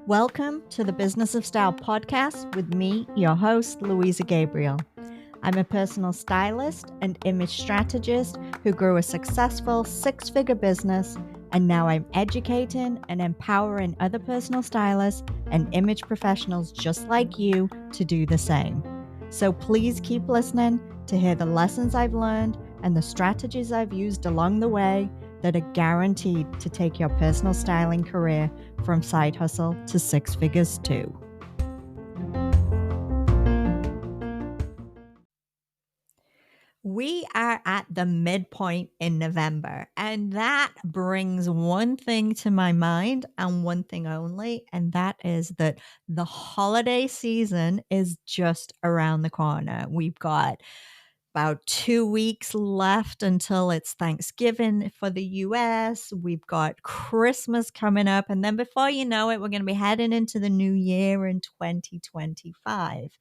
Welcome to the Business of Style podcast with me, your host, Louisa Gabriel. I'm a personal stylist and image strategist who grew a successful six-figure business, and now I'm educating and empowering other personal stylists and image professionals just like you to do the same. So please keep listening to hear the lessons I've learned and the strategies I've used along the way that are guaranteed to take your personal styling career from side hustle to six figures too. We are at the midpoint in November, and that brings one thing to my mind and one thing only, and that is that the holiday season is just around the corner. We've got about 2 weeks left until it's Thanksgiving for the US. We've got Christmas coming up. And then before you know it, we're going to be heading into the new year in 2025.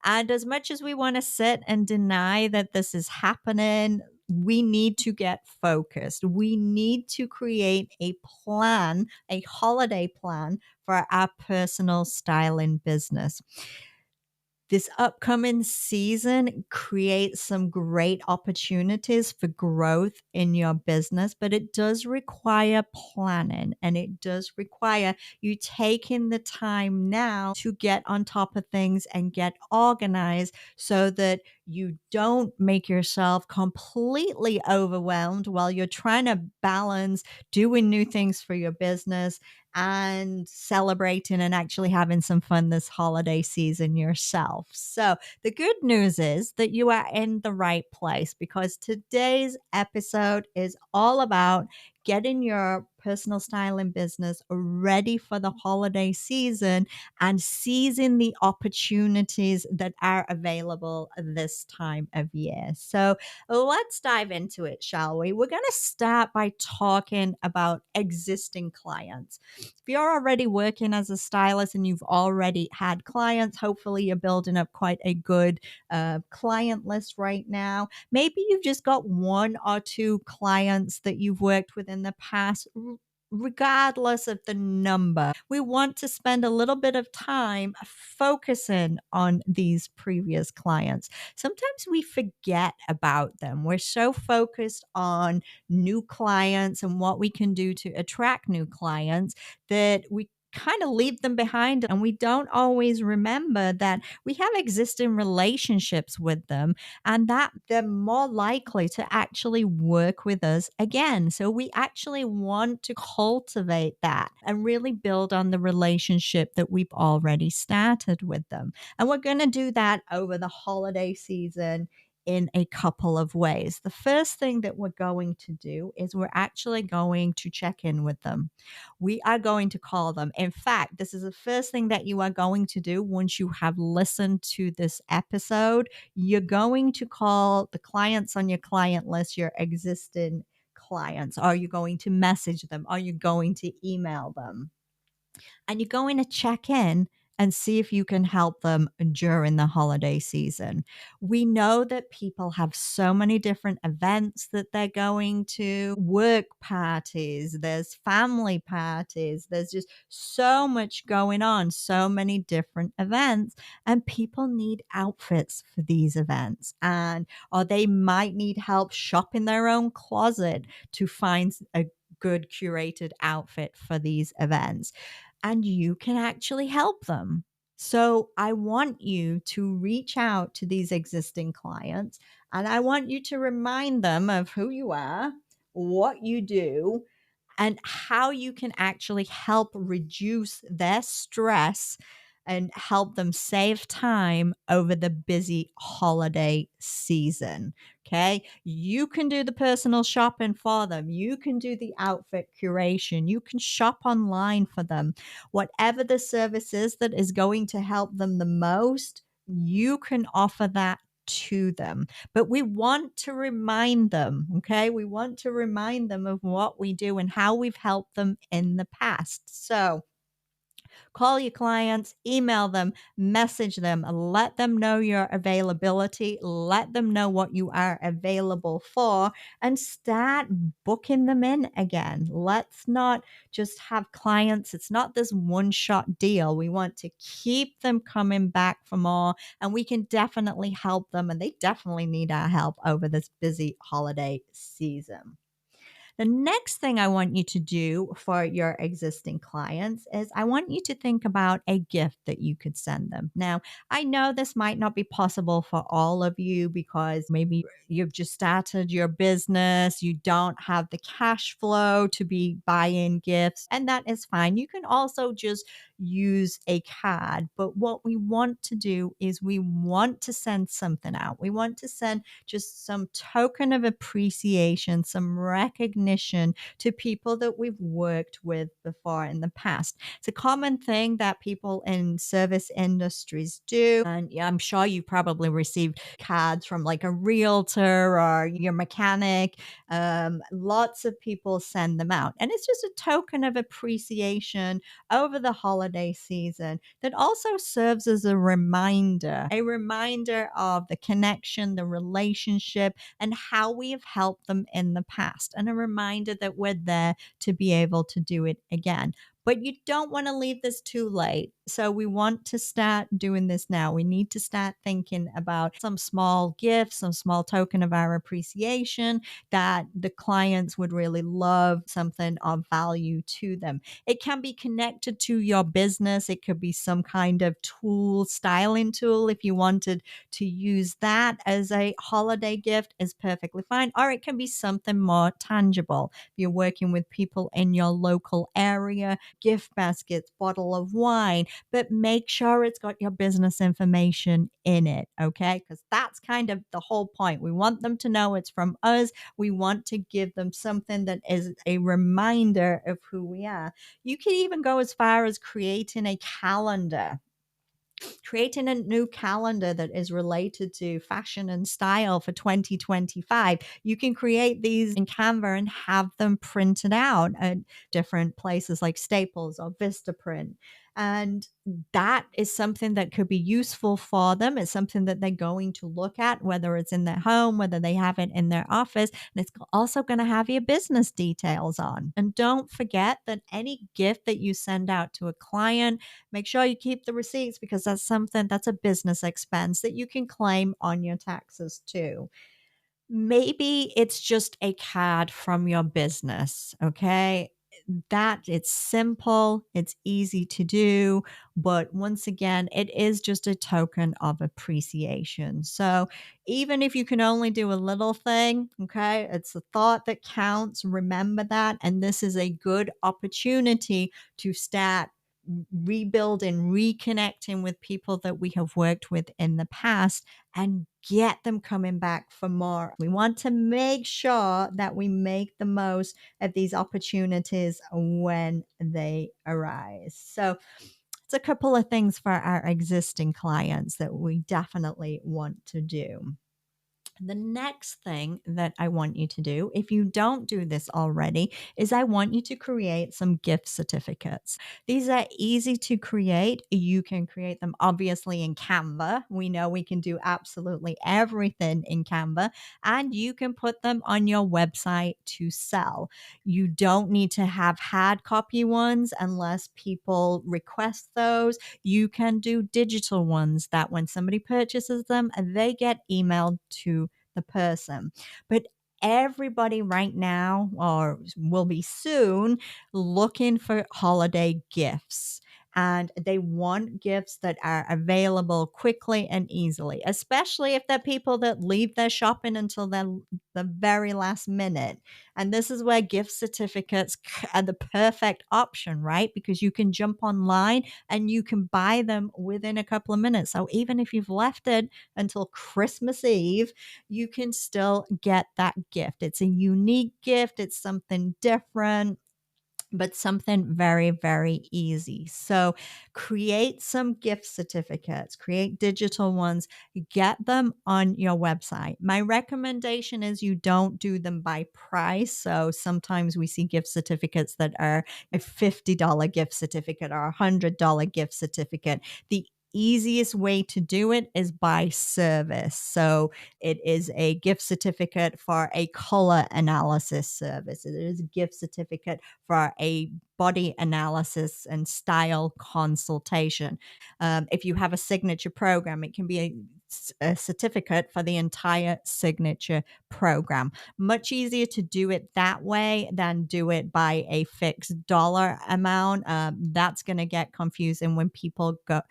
And as much as we want to sit and deny that this is happening, we need to get focused. We need to create a plan, a holiday plan for our personal styling business. This upcoming season creates some great opportunities for growth in your business, but it does require planning and it does require you taking the time now to get on top of things and get organized so that you don't make yourself completely overwhelmed while you're trying to balance doing new things for your business and celebrating and actually having some fun this holiday season yourself. So, the good news is that you are in the right place because today's episode is all about getting your personal styling business ready for the holiday season and seizing the opportunities that are available this time of year. So, let's dive into it, shall we? We're going to start by talking about existing clients. If you're already working as a stylist and you've already had clients, hopefully you're building up quite a good client list right now. Maybe you've just got one or two clients that you've worked with in the past. Regardless of the number, we want to spend a little bit of time focusing on these previous clients. Sometimes we forget about them. We're so focused on new clients and what we can do to attract new clients that we kind of leave them behind, and we don't always remember that we have existing relationships with them and that they're more likely to actually work with us again. So we actually want to cultivate that and really build on the relationship that we've already started with them. And we're going to do that over the holiday season in a couple of ways. The first thing that we're going to do is we're actually going to check in with them. We are going to call them. In fact, this is the first thing that you are going to do once you have listened to this episode. You're going to call the clients on your client list, your existing clients. Are you going to message them? Are you going to email them? And you're going to check in and see if you can help them during the holiday season. We know that people have so many different events that they're going to, work parties, there's family parties, there's just so much going on, so many different events, and people need outfits for these events. And or they might need help shopping their own closet to find a good curated outfit for these events, and you can actually help them. So I want you to reach out to these existing clients and I want you to remind them of who you are, what you do, and how you can actually help reduce their stress and help them save time over the busy holiday season. Okay. You can do the personal shopping for them. You can do the outfit curation. You can shop online for them. Whatever the service is that is going to help them the most, you can offer that to them. But we want to remind them, okay? We want to remind them of what we do and how we've helped them in the past. So Call your clients, email them, message them, let them know your availability, let them know what you are available for, and start booking them in again. Let's not just have clients. It's not this one shot deal. We want to keep them coming back for more, and we can definitely help them. And they definitely need our help over this busy holiday season. The next thing I want you to do for your existing clients is I want you to think about a gift that you could send them. Now, I know this might not be possible for all of you because maybe you've just started your business, you don't have the cash flow to be buying gifts, and that is fine. You can also just use a card. But what we want to do is we want to send something out. We want to send just some token of appreciation, some recognition to people that we've worked with before in the past. It's a common thing that people in service industries do. And yeah, I'm sure you probably received cards from like a realtor or your mechanic. Lots of people send them out. And it's just a token of appreciation over the holiday season that also serves as a reminder of the connection, the relationship, and how we have helped them in the past, and a reminder that we're there to be able to do it again. But you don't want to leave this too late. So we want to start doing this now. We need to start thinking about some small gifts, some small token of our appreciation that the clients would really love, something of value to them. It can be connected to your business. It could be some kind of tool, styling tool. If you wanted to use that as a holiday gift, is perfectly fine. Or it can be something more tangible. If you're working with people in your local area, gift baskets, bottle of wine, but make sure it's got your business information in it, okay? Because that's kind of the whole point. We want them to know it's from us. We want to give them something that is a reminder of who we are. You can even go as far as creating a new calendar that is related to fashion and style for 2025. You can create these in Canva and have them printed out at different places like Staples or Vistaprint. And that is something that could be useful for them. It's something that they're going to look at, whether it's in their home, whether they have it in their office. And it's also going to have your business details on. And don't forget that any gift that you send out to a client, make sure you keep the receipts because that's a business expense that you can claim on your taxes too. Maybe it's just a card from your business, okay? That it's simple, it's easy to do, but once again, it is just a token of appreciation. So, even if you can only do a little thing, okay, it's a thought that counts. Remember that. And this is a good opportunity to start rebuilding, reconnecting with people that we have worked with in the past and get them coming back for more. We want to make sure that we make the most of these opportunities when they arise. So, it's a couple of things for our existing clients that we definitely want to do. The next thing that I want you to do, if you don't do this already, is I want you to create some gift certificates. These are easy to create. You can create them obviously in Canva. We know we can do absolutely everything in Canva, and you can put them on your website to sell. You don't need to have hard copy ones unless people request those. You can do digital ones that when somebody purchases them, they get emailed to the person. But everybody right now, or will be soon, looking for holiday gifts. And they want gifts that are available quickly and easily, especially if they're people that leave their shopping until the very last minute. And this is where gift certificates are the perfect option, right? Because you can jump online and you can buy them within a couple of minutes. So even if you've left it until Christmas Eve, you can still get that gift. It's a unique gift, it's something different. but something very, very easy. So create some gift certificates, create digital ones, get them on your website. My recommendation is you don't do them by price. So sometimes we see gift certificates that are a $50 gift certificate or $100 gift certificate. The easiest way to do it is by service. So it is a gift certificate for a color analysis service. It is a gift certificate for a body analysis and style consultation. If you have a signature program, it can be a certificate for the entire signature program. Much easier to do it that way than do it by a fixed dollar amount. That's going to get confusing when people go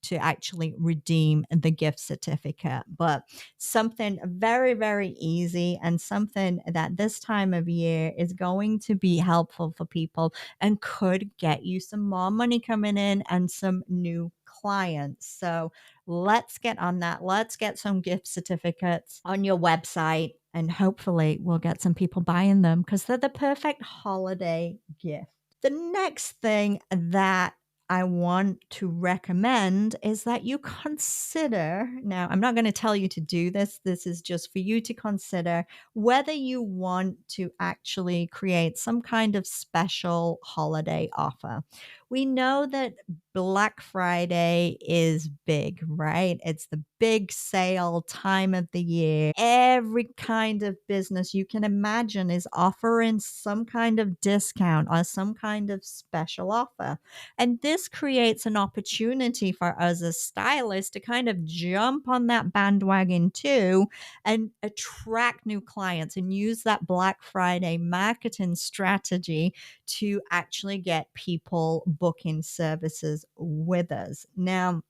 to actually redeem the gift certificate. But something very, very easy and something that this time of year is going to be helpful for people and could get you some more money coming in and some new clients. So let's get on that. Let's get some gift certificates on your website. And hopefully, we'll get some people buying them because they're the perfect holiday gift. The next thing that I want to recommend is that you consider. Now, I'm not going to tell you to do this. This is just for you to consider whether you want to actually create some kind of special holiday offer. We know that Black Friday is big, right? It's the big sale time of the year. Every kind of business you can imagine is offering some kind of discount or some kind of special offer. And this creates an opportunity for us as stylists to kind of jump on that bandwagon too and attract new clients and use that Black Friday marketing strategy to actually get people booking services with us. Now,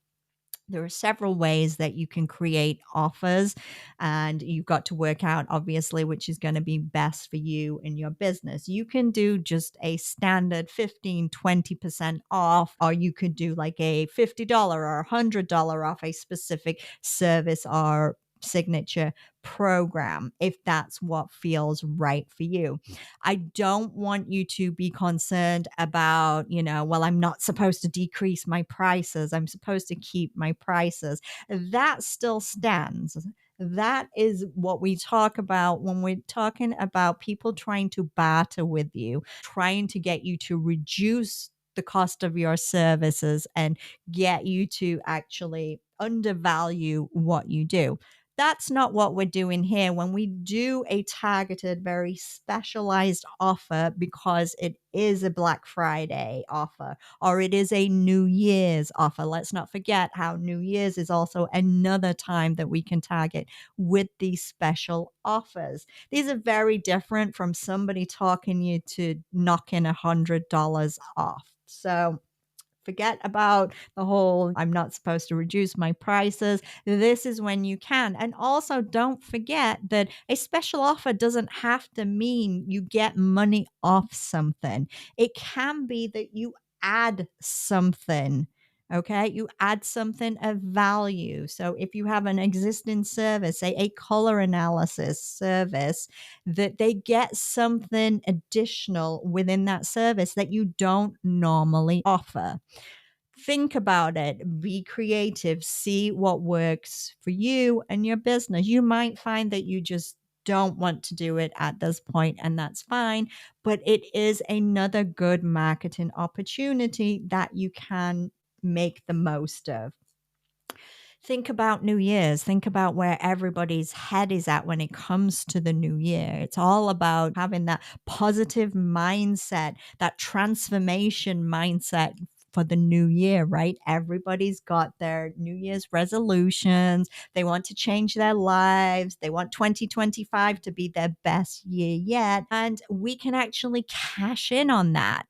there are several ways that you can create offers, and you've got to work out, obviously, which is going to be best for you in your business. You can do just a standard 15, 20% off, or you could do like a $50 or $100 off a specific service or signature program if that's what feels right for you. I don't want you to be concerned about, well, I'm not supposed to decrease my prices. I'm supposed to keep my prices. That still stands. That is what we talk about when we're talking about people trying to barter with you, trying to get you to reduce the cost of your services and get you to actually undervalue what you do. That's not what we're doing here when we do a targeted, very specialized offer because it is a Black Friday offer or it is a New Year's offer. Let's not forget how New Year's is also another time that we can target with these special offers. These are very different from somebody talking you to knocking $100 off. So, forget about the whole I'm not supposed to reduce my prices. This is when you can. And also, don't forget that a special offer doesn't have to mean you get money off something, it can be that you add something. Okay, you add something of value. So, if you have an existing service, say a color analysis service, that they get something additional within that service that you don't normally offer. Think about it, be creative, see what works for you and your business. You might find that you just don't want to do it at this point, and that's fine. But it is another good marketing opportunity that you can make the most of. Think about New Year's. Think about where everybody's head is at when it comes to the new year. It's all about having that positive mindset, that transformation mindset for the new year, right? Everybody's got their New Year's resolutions. They want to change their lives. They want 2025 to be their best year yet. And we can actually cash in on that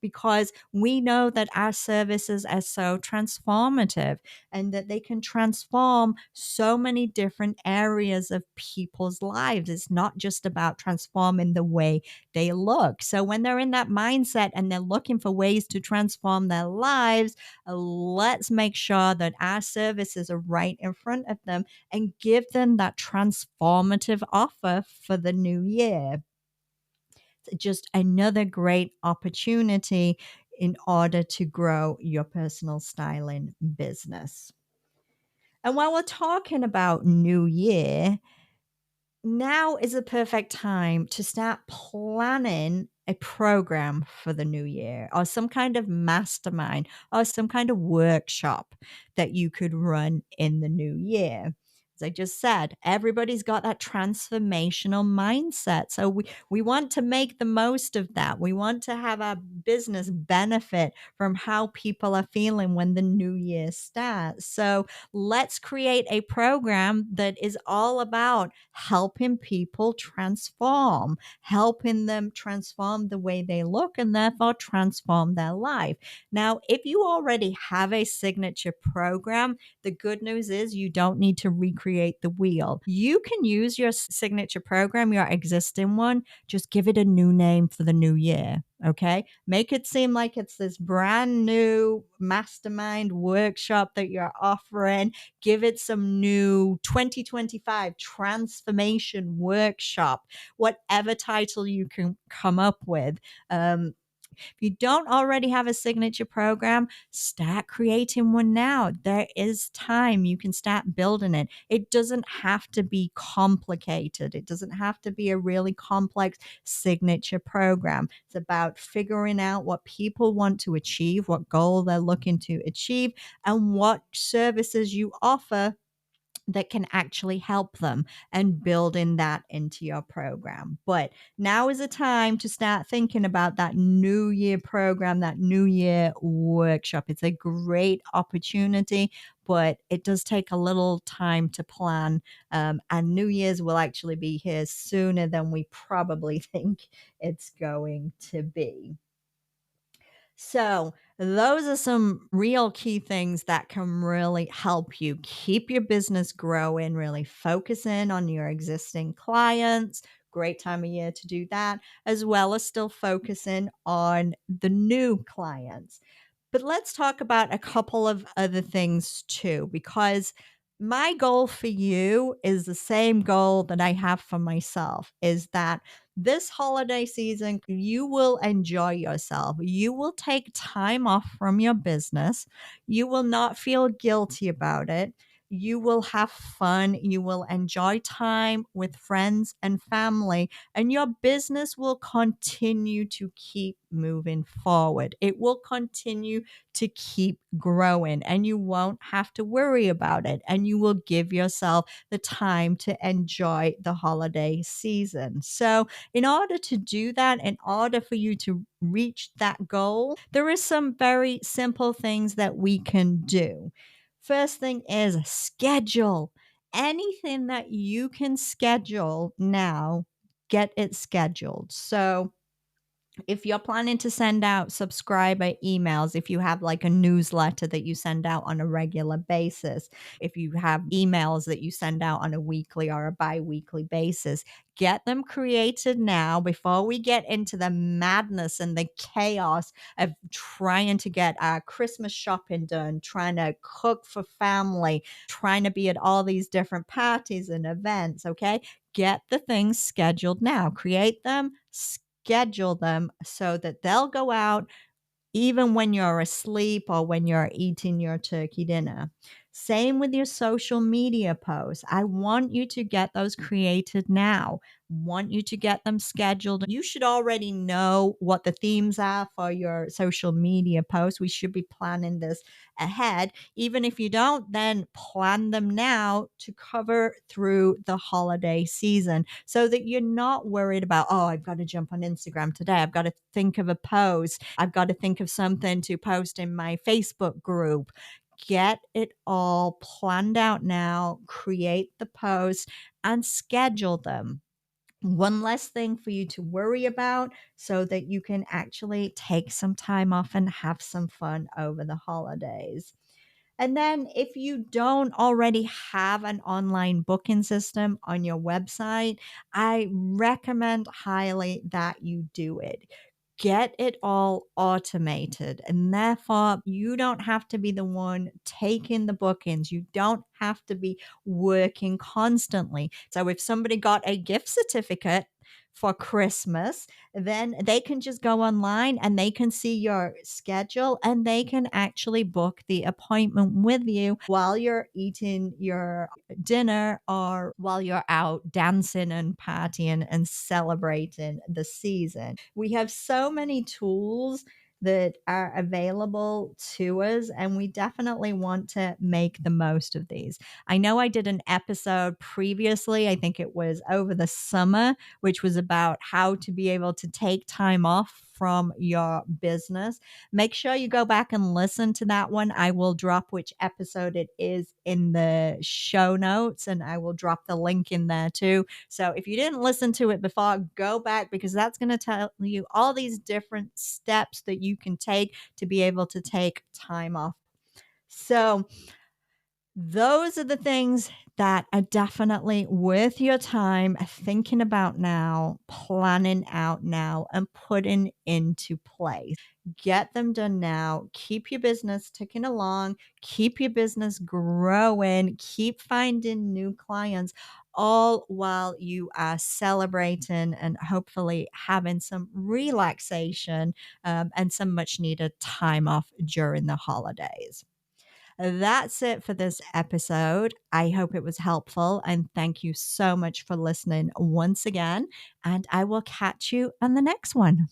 because we know that our services are so transformative and that they can transform so many different areas of people's lives. It's not just about transforming the way they look. So when they're in that mindset and they're looking for ways to transform their lives, let's make sure that our services are right in front of them and give them that transformative offer for the new year. Just another great opportunity in order to grow your personal styling business. And while we're talking about New Year, now is a perfect time to start planning a program for the new year or some kind of mastermind or some kind of workshop that you could run in the new year. As I just said, everybody's got that transformational mindset. So we want to make the most of that. We want to have our business benefit from how people are feeling when the new year starts. So let's create a program that is all about helping people transform, helping them transform the way they look and therefore transform their life. Now, if you already have a signature program, the good news is you don't need to recreate the wheel. You can use your signature program, your existing one, just give it a new name for the new year. Okay. Make it seem like it's this brand new mastermind workshop that you're offering. Give it some new 2025 transformation workshop, whatever title you can come up with. If you don't already have a signature program, start creating one now. There is time. You can start building it. It doesn't have to be complicated. It doesn't have to be a really complex signature program. It's about figuring out what people want to achieve, what goal they're looking to achieve, and what services you offer that can actually help them, and building that into your program. But now is a time to start thinking about that new year program, that new year workshop. It's a great opportunity, but it does take a little time to plan. And New Year's will actually be here sooner than we probably think it's going to be. So, those are some real key things that can really help you keep your business growing, really focus in on your existing clients. Great time of year to do that, as well as still focusing on the new clients. But let's talk about a couple of other things too, because my goal for you is the same goal that I have for myself, is that this holiday season, you will enjoy yourself. You will take time off from your business. You will not feel guilty about it. You will have fun. You will enjoy time with friends and family, and your business will continue to keep moving forward. It will continue to keep growing, and you won't have to worry about it. And you will give yourself the time to enjoy the holiday season. So, in order to do that, in order for you to reach that goal, there is some very simple things that we can do. First thing is schedule. Anything that you can schedule now, get it scheduled. So, if you're planning to send out subscriber emails, if you have like a newsletter that you send out on a regular basis, if you have emails that you send out on a weekly or a bi weekly basis, get them created now before we get into the madness and the chaos of trying to get our Christmas shopping done, trying to cook for family, trying to be at all these different parties and events. Okay. Get the things scheduled now, create them, schedule them so that they'll go out even when you're asleep or when you're eating your turkey dinner. Same with your social media posts. I want you to get those created now. Want you to get them scheduled. You should already know what the themes are for your social media posts. We should be planning this ahead. Even if you don't, then plan them now to cover through the holiday season so that you're not worried about, oh, I've got to jump on Instagram today. I've got to think of a post. I've got to think of something to post in my Facebook group. Get it all planned out now, create the posts and schedule them. One less thing for you to worry about so that you can actually take some time off and have some fun over the holidays. And then, if you don't already have an online booking system on your website, I recommend highly that you do it. Get it all automated, and therefore you don't have to be the one taking the bookings. You don't have to be working constantly. So, if somebody got a gift certificate for Christmas, then they can just go online and they can see your schedule and they can actually book the appointment with you while you're eating your dinner or while you're out dancing and partying and celebrating the season. We have so many tools that are available to us, and we definitely want to make the most of these. I know I did an episode previously, I think it was over the summer, which was about how to be able to take time off from your business. Make sure you go back and listen to that one. I will drop which episode it is in the show notes, and I will drop the link in there too. So if you didn't listen to it before, go back because that's going to tell you all these different steps that you can take to be able to take time off. So those are the things that are definitely worth your time thinking about now, planning out now, and putting into place. Get them done now. Keep your business ticking along, keep your business growing, keep finding new clients, all while you are celebrating and hopefully having some relaxation and some much needed time off during the holidays. That's it for this episode. I hope it was helpful and thank you so much for listening once again. And I will catch you on the next one.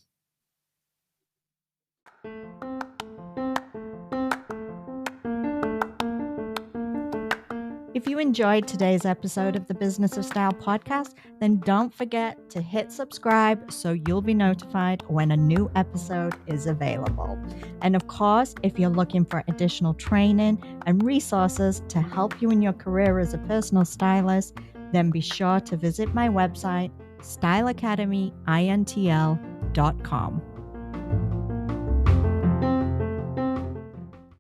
If you enjoyed today's episode of the Business of Style podcast, then don't forget to hit subscribe so you'll be notified when a new episode is available. And of course, if you're looking for additional training and resources to help you in your career as a personal stylist, then be sure to visit my website, styleacademyintl.com.